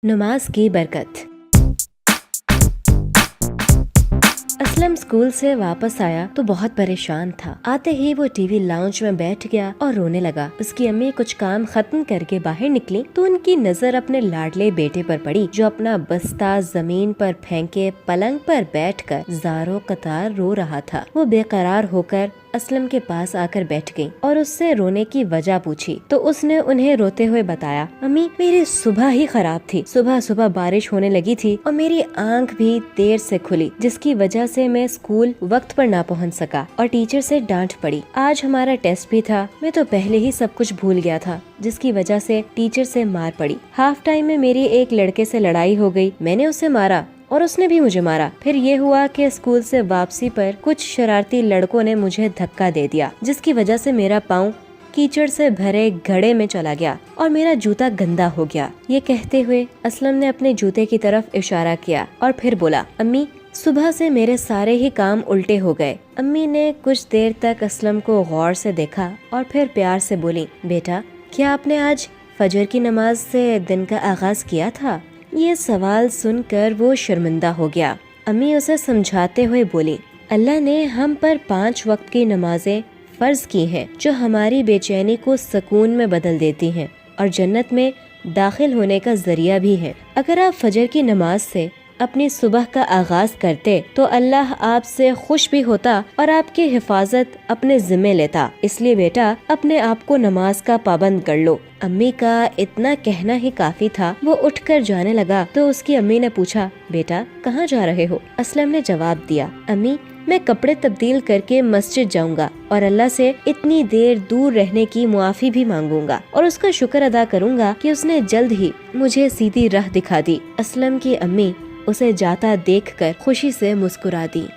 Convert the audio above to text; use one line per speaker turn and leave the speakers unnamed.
नमाज की बरकत। असलम स्कूल से वापस आया तो बहुत परेशान था। आते ही वो टीवी लाउंज में बैठ गया और रोने लगा। उसकी अम्मी कुछ काम खत्म करके बाहर निकली तो उनकी नजर अपने लाडले बेटे पर पड़ी, जो अपना बस्ता जमीन पर फेंके पलंग पर बैठकर ज़ारो कतार रो रहा था। वो बेकरार होकर असलम के पास आकर बैठ गई और उससे रोने की वजह पूछी तो उसने उन्हें रोते हुए बताया, अम्मी मेरी सुबह ही खराब थी। सुबह सुबह बारिश होने लगी थी और मेरी आंख भी देर से खुली, जिसकी वजह से मैं स्कूल वक्त पर ना पहुंच सका और टीचर से डांट पड़ी। आज हमारा टेस्ट भी था, मैं तो पहले ही सब कुछ भूल गया था, जिसकी वजह से टीचर से मार पड़ी। हाफ टाइम में मेरी एक लड़के से लड़ाई हो गई, मैंने उसे मारा और उसने भी मुझे मारा। फिर ये हुआ कि स्कूल से वापसी पर कुछ शरारती लड़कों ने मुझे धक्का दे दिया, जिसकी वजह से मेरा पाँव कीचड़ से भरे घड़े में चला गया और मेरा जूता गंदा हो गया। ये कहते हुए असलम ने अपने जूते की तरफ इशारा किया और फिर बोला, अम्मी सुबह से मेरे सारे ही काम उल्टे हो गए। अम्मी ने कुछ देर तक असलम को गौर से देखा और फिर प्यार से बोली, बेटा क्या आपने आज फजर की नमाज से दिन का आगाज किया था? ये सवाल सुनकर वो शर्मिंदा हो गया। अम्मी उसे समझाते हुए बोली, अल्लाह ने हम पर 5 वक्त की नमाजें फर्ज की हैं, जो हमारी बेचैनी को सुकून में बदल देती हैं और जन्नत में दाखिल होने का जरिया भी है। अगर आप फजर की नमाज से अपनी सुबह का आगाज करते तो अल्लाह आपसे खुश भी होता और आपकी हिफाजत अपने जिम्मे लेता। इसलिए बेटा अपने आप को नमाज का पाबंद कर लो। अम्मी का इतना कहना ही काफी था। वो उठकर जाने लगा तो उसकी अम्मी ने पूछा, बेटा कहाँ जा रहे हो? असलम ने जवाब दिया, अम्मी मैं कपड़े तब्दील करके मस्जिद जाऊंगा और अल्लाह से इतनी देर दूर रहने की मुआफी भी मांगूंगा और उसका शुक्र अदा करूंगा कि उसने जल्द ही मुझे सीधी राह दिखा दी। असलम की अम्मी उसे जाता देखकर खुशी से मुस्कुरा दी।